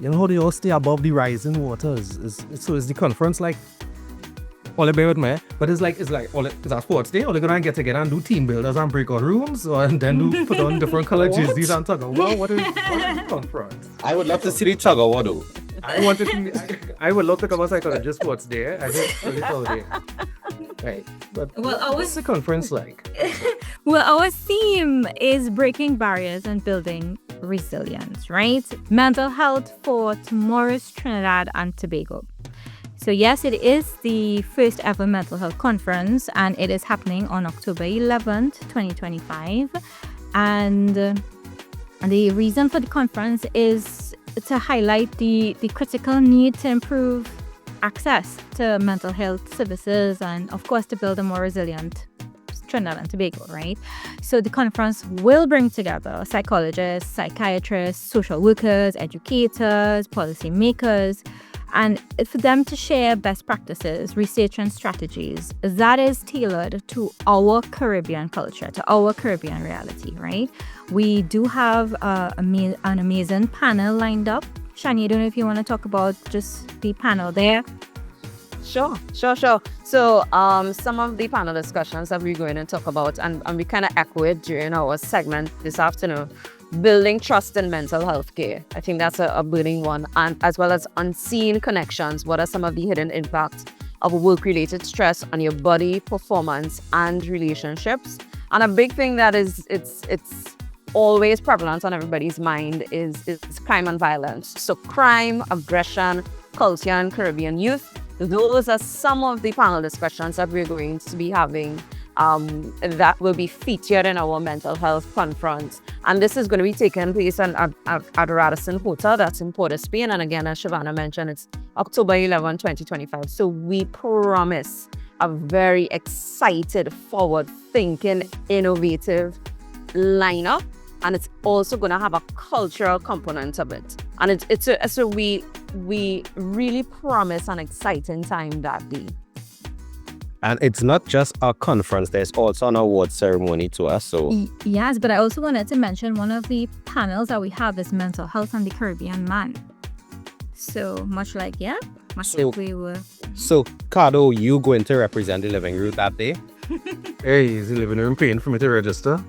S3: You know, how do y'all stay above the rising waters? So is the conference like, all bear with me, but it's like, is that sports day? Or they're gonna get together and do team builders and breakout rooms, and then put on different color jerseys and talk about what is the conference?
S2: I would love to see the tug of war though.
S3: I would love to come outside because just sports day. I just a little day. Right. But what's the conference like?
S5: Well, our theme is breaking barriers and building resilience, right? Mental health for tomorrow's Trinidad and Tobago. So yes, it is the first ever mental health conference, and it is happening on October 11th, 2025. And the reason for the conference is to highlight the critical need to improve access to mental health services and, of course, to build a more resilient Trinidad and Tobago, right? So the conference will bring together psychologists, psychiatrists, social workers, educators, policymakers, and for them to share best practices, research, and strategies that is tailored to our Caribbean culture, to our Caribbean reality, right? We do have an amazing panel lined up. Shani, I don't know if you want to talk about just the panel there.
S6: Sure. So some of the panel discussions that we're going to talk about, and we kind of echo it during our segment this afternoon, building trust in mental health care. I think that's a burning one, and as well as unseen connections. What are some of the hidden impacts of work-related stress on your body, performance, and relationships? And a big thing that is it's always prevalent on everybody's mind is crime and violence. So crime, aggression, culture, and Caribbean youth. Those are some of the panel discussions that we're going to be having that will be featured in our mental health conference. And this is going to be taking place at Radisson Hotel, that's in Port of Spain. And again, as Shavana mentioned, it's October 11, 2025. So we promise a very excited, forward-thinking, innovative lineup. And it's also going to have a cultural component of it. And so we really promise an exciting time that day.
S2: And it's not just a conference, there's also an award ceremony to us. So
S5: Yes, but I also wanted to mention one of the panels that we have is mental health and the Caribbean man. So much like we were.
S2: So Cardo, you going to represent the living room that day?
S3: Hey, is the living room paying for me to register?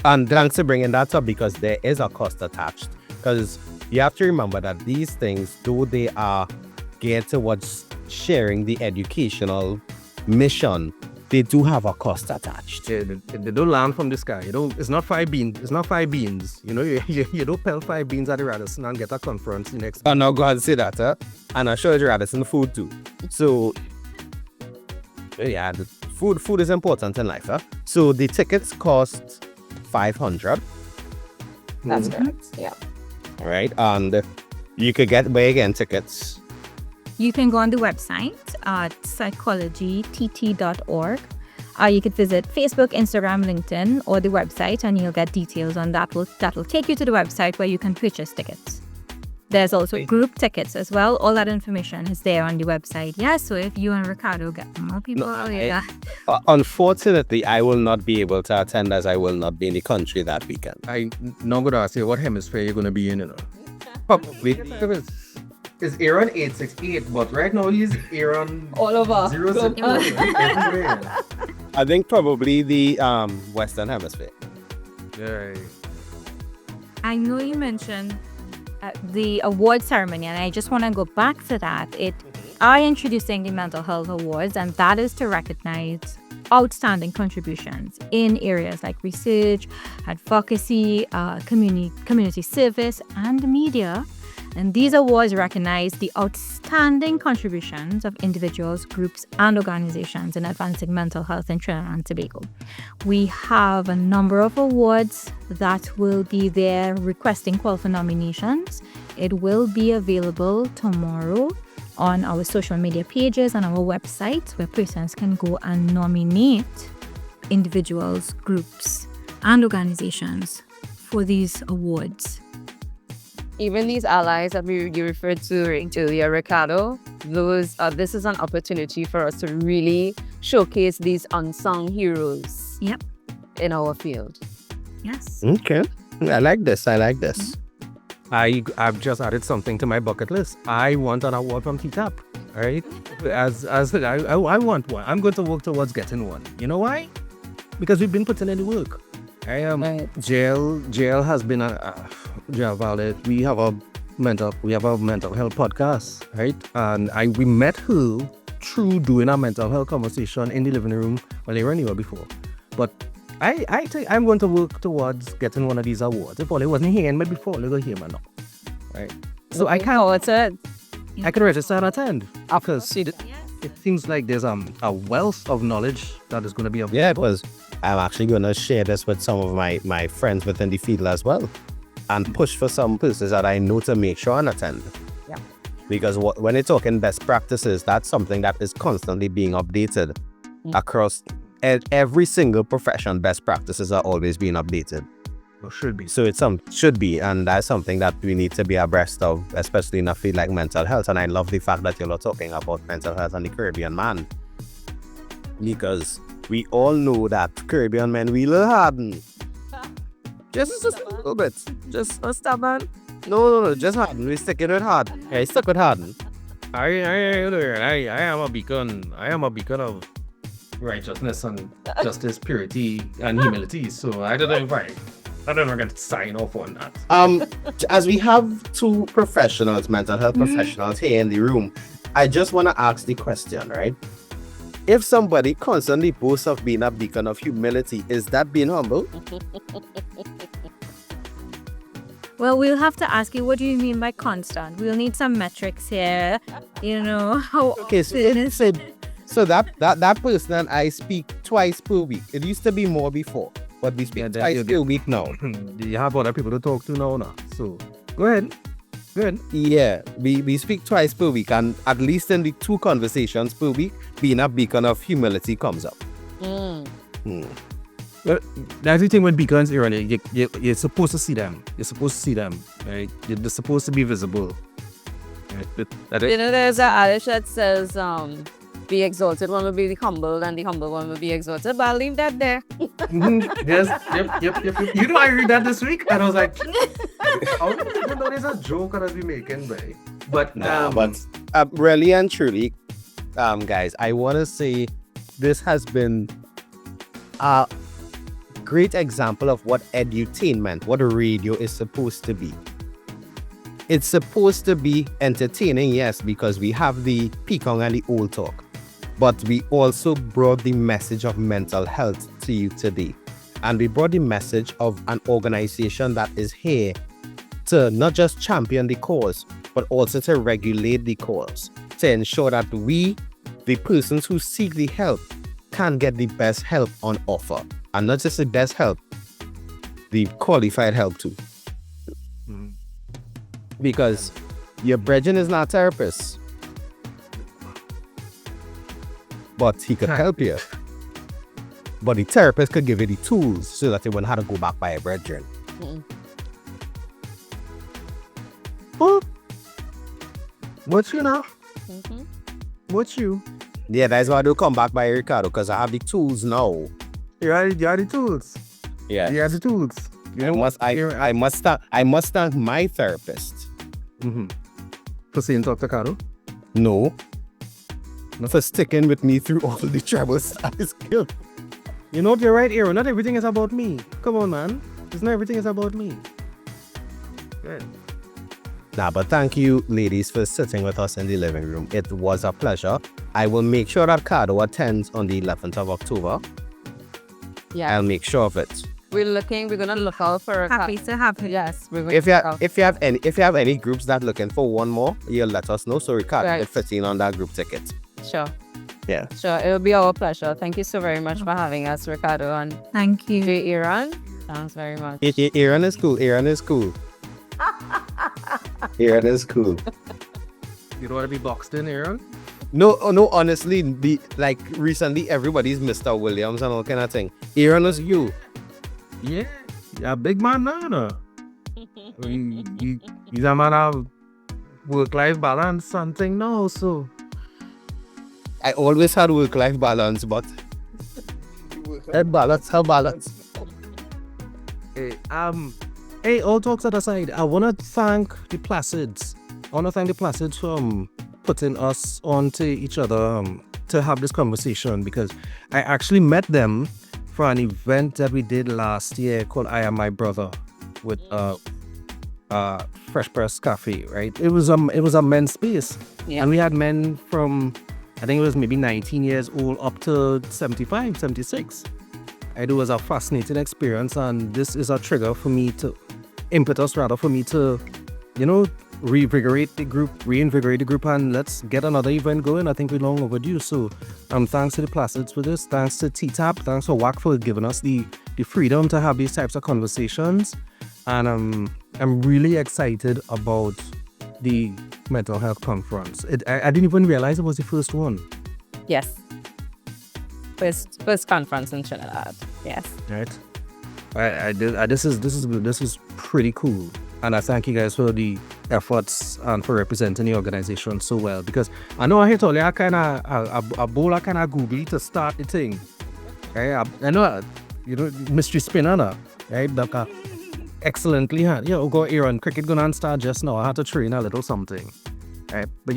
S2: And thanks for bringing that up, because there is a cost attached. Because you have to remember that these things, though they are geared towards sharing the educational mission, they do have a cost attached.
S3: Yeah, they don't land from the sky. It's not 5 beans. It's not 5 beans. You know, you don't peel 5 beans at the Radisson and get a conference the next.
S2: I'm not going to say that, and I'm sure it's Radisson food too. So yeah, the food is important in life. So the tickets cost $500.
S6: That's correct. Yeah.
S2: All right, and you could get tickets.
S5: You can go on the website at psychologytt.org. You could visit Facebook, Instagram, LinkedIn, or the website, and you'll get details on that. That'll take you to the website where you can purchase tickets. There's also group tickets as well. All that information is there on the website. Yeah, so if you and Ricardo get more people
S2: Unfortunately, I will not be able to attend, as I will not be in the country that weekend.
S3: I'm not going to ask you what hemisphere you're going to be in, you know. Probably. It's Aaron 868, but right now he's Aaron
S6: all over
S3: 064. Everywhere.
S2: I think probably the Western Hemisphere.
S3: Yeah.
S5: I know you mentioned the award ceremony, and I just want to go back to that. I introducing the Mental Health Awards, and that is to recognize outstanding contributions in areas like research, advocacy, community service, and media. And these awards recognize the outstanding contributions of individuals, groups, and organizations in advancing mental health in Trinidad and Tobago. We have a number of awards that will be there requesting call for nominations. It will be available tomorrow on our social media pages and our website, where persons can go and nominate individuals, groups, and organizations for these awards?
S6: Even these allies that you referred to earlier, Ricardo, this is an opportunity for us to really showcase these unsung heroes
S5: Yep.
S6: in our field.
S5: Yes.
S2: Okay. I like this.
S3: I've just added something to my bucket list. I want an award from TTAP. Right? I want one. I'm going to work towards getting one. You know why? Because we've been putting in the work.
S6: Right.
S3: Jail has been jail valid. We have a mental health podcast, right? And we met her through doing a mental health conversation in the living room when they were anywhere before. But I think I'm going to work towards getting one of these awards. If all wasn't hearing me before, they go hear me now. Right? So I can register and attend. Because it seems like there's a wealth of knowledge that is going to be available.
S2: Yeah, because I'm actually going to share this with some of my friends within the field as well, and push for some persons that I know to make sure and attend.
S6: Yeah.
S2: Because when you're talking best practices, that's something that is constantly being updated across every single profession. Best practices are always being updated.
S3: Or should be.
S2: So should be, and that's something that we need to be abreast of, especially in a field like mental health. And I love the fact that you're talking about mental health and the Caribbean man, because we all know that Caribbean men we little harden. Just a little bit. Just
S6: stubborn.
S2: no, just harden. We stick it with harden. Yeah, stuck with harden.
S3: I am a beacon. I am a beacon of righteousness and justice, purity, and humility. So I don't know if I don't know if I can sign off on that.
S2: As we have two professionals, mental health professionals here in the room, I just want to ask the question, right? If somebody constantly boasts of being a beacon of humility, is that being humble?
S5: Well, we'll have to ask you, what do you mean by constant? We'll need some metrics here. You know, how
S2: Okay, so that person and I speak twice per week. It used to be more before, but we speak twice per week now.
S3: You have other people to talk to now. So go ahead. Good.
S2: Yeah, we speak twice per week, and at least in the 2 conversations per week, being a beacon of humility comes up.
S3: Well, that's the thing with beacons, Aaron. You're supposed to see them. You're supposed to see them, right? They're supposed to be visible. Right?
S6: You know, there's an adage that says, the exalted one will be humble and the humble one will be exalted, but I'll leave that there.
S3: Yes, yep. You know, I read that this week, and I was like, how do people know there's a joke that we making, right? But,
S2: really and truly, guys, I want to say this has been a great example of what edutainment, what a radio is supposed to be. It's supposed to be entertaining, yes, because we have the Pekong and the old talk. But we also brought the message of mental health to you today. And we brought the message of an organization that is here to not just champion the cause, but also to regulate the cause, to ensure that we, the persons who seek the help, can get the best help on offer. And not just the best help, the qualified help too. Because your brethren is not a therapist, but he could help you. But the therapist could give you the tools so that you wouldn't have to go back by a brethren.
S3: What's you now? What's you?
S2: Yeah, that's why I do come back by Ricardo, because I have the tools now.
S3: You are the tools.
S2: Yeah.
S3: You have the tools.
S2: I must thank my therapist.
S3: For saying Dr. Caro?
S2: No. For sticking with me through all the troubles I was killed.
S3: You know, you're right, Aaron. Not everything is about me. Come on, man. It's not everything is about me. Good.
S2: Nah, but thank you, ladies, for sitting with us in the living room. It was a pleasure. I will make sure that Cardo attends on the 11th of October.
S6: Yeah.
S2: I'll make sure of it.
S6: We're gonna look out for a
S5: Happy to have her.
S6: Yes, we're going
S2: If you have any groups that looking for one more, you'll let us know so Ricardo
S6: Right.
S2: can fit in on that group ticket.
S6: Sure.
S2: Yeah.
S6: Sure, it will be our pleasure. Thank you so very much for having us, Ricardo and
S5: Thank you.
S6: Aaron. Thanks very much.
S2: Aaron is cool. Aaron is cool. Aaron is cool.
S3: You don't want to be boxed in, Aaron?
S2: No, honestly, recently everybody's Mr. Williams and all kind of thing. Aaron is you.
S3: Yeah, you're a big man now, no? He's a man of work-life balance, something now, so.
S2: I always had work-life balance, but head balance, health balance.
S3: Hey, all talks aside, I want to thank the Placids. I want to thank the Placids for putting us onto each other to have this conversation, because I actually met them for an event that we did last year called I Am My Brother with Fresh Press Cafe, right? It was a men's space.
S6: Yeah.
S3: And we had men from, I think it was maybe 19 years old up to 75, 76. It was a fascinating experience, and this is a trigger for me to, impetus rather, for me to, reinvigorate the group, and let's get another event going. I think we're long overdue. So thanks to the Placids for this, thanks to TTAP, thanks for WAC for giving us the freedom to have these types of conversations. And I'm really excited about the mental health conference. I didn't even realize it was the first one.
S6: Yes. First conference in Trinidad. Yes.
S3: Right. This is pretty cool, and I thank you guys for the efforts and for representing the organization so well. Because I know I hit all I kind of a bowl kind of googly to start the thing. Okay, I know mystery spinner now, right? But excellently had. Yeah, go Aaron. Cricket gonna and start just now. I had to train a little something. Right, but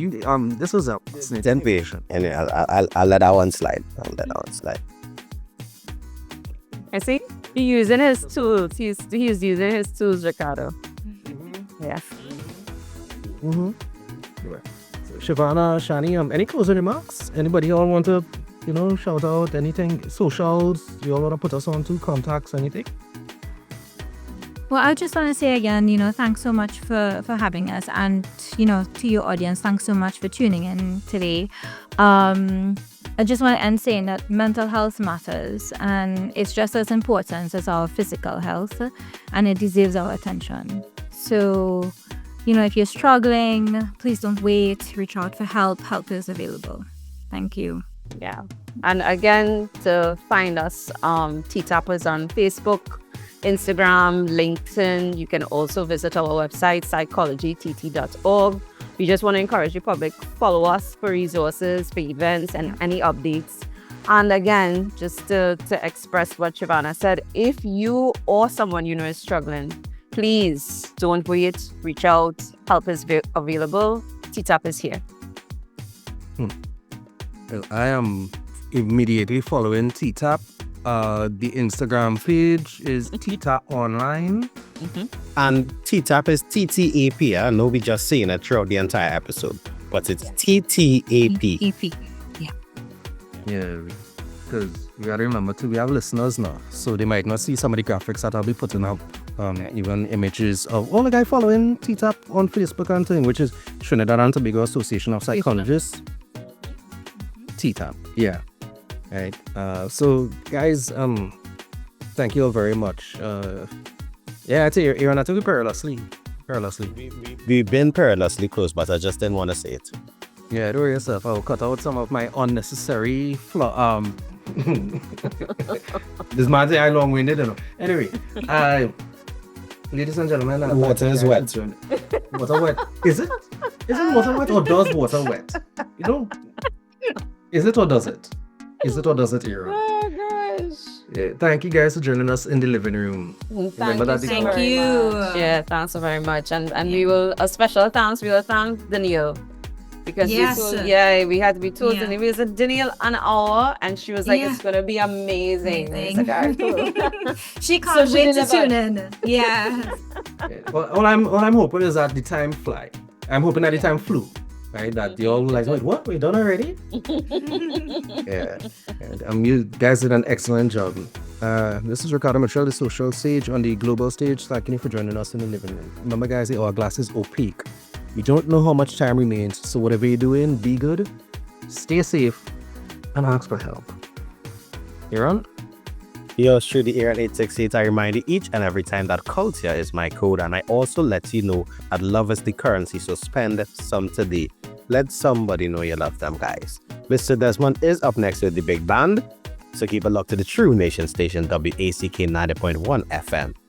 S3: this was a
S2: Temptation. And I'll let that one slide.
S6: I see. He's using his tools. He's using his tools, Ricardo. Yes.
S3: Shivana, Shani, any closing remarks? Anybody all want to, shout out anything? Socials? You all want to put us on to contacts, anything?
S5: Well, I just want to say again, thanks so much for having us, and, to your audience, thanks so much for tuning in today. I just want to end saying that mental health matters, and it's just as important as our physical health, and it deserves our attention. So, if you're struggling, please don't wait. Reach out for help. Help is available. Thank you.
S6: Yeah. And again, to find us, TTAP is on Facebook, Instagram, LinkedIn. You can also visit our website, psychologytt.org. We just want to encourage the public, follow us for resources, for events, and any updates. And again, just to express what Shivana said, if you or someone you know is struggling, please don't wait, reach out, help is available. TTAP is here.
S3: Well, I am immediately following TTAP. The Instagram page is TTAP Online.
S2: And TTAP is TTAP. I know we just saying it throughout the entire episode, but it's TTAP.
S5: EP.
S3: Yeah, because we gotta remember too, we have listeners now, so they might not see some of the graphics that I'll be putting up, even images of all the guy following TTAP on Facebook and thing, which is Trinidad and Tobago Association of Psychologists. TTAP, yeah. Right. So guys, thank you all very much. Yeah, I tell you, Aaron, I took it perilously.
S2: We've been perilously close, but I just didn't want to say it.
S3: Yeah, don't worry yourself. I'll cut out some of my unnecessary this man's I long-winded, Anyway, ladies and gentlemen,
S2: water is wet.
S3: Water wet. Is it? Isn't water wet, or does water wet? Is it or does it? Is it or does it, Aaron?
S6: Oh gosh.
S3: Yeah, thank you guys for joining us in the living room.
S6: Thank you
S5: Thank you.
S6: Yeah, thanks so very much. And we will, a special thanks, we will thank Danielle. Because
S5: Yes.
S6: we had to be told
S5: Yeah.
S6: to visit Danielle an hour, and she was like,
S5: Yeah.
S6: it's going to be amazing. It's like, all right, cool.
S5: She can't
S6: So she
S5: wait to
S6: delivered.
S5: tune in. Yeah.
S3: Well, all I'm hoping is that the time fly. I'm hoping that the time flew. Right? That they all were like, wait, what? We done already? Yeah. And you guys did an excellent job. This is Ricardo Mitchell, the social sage on the global stage. Thank you for joining us in the living room. Remember, guys, the hourglass is opaque. You don't know how much time remains, so whatever you're doing, be good, stay safe, and ask for help. Aaron?
S2: Yours through the Aaron 868, I remind you each and every time that culture is my code, and I also let you know that love is the currency, so spend some today. Let somebody know you love them, guys. Mr. Desmond is up next with the big band. So keep it locked to the True Nation station, WACK 90.1 FM.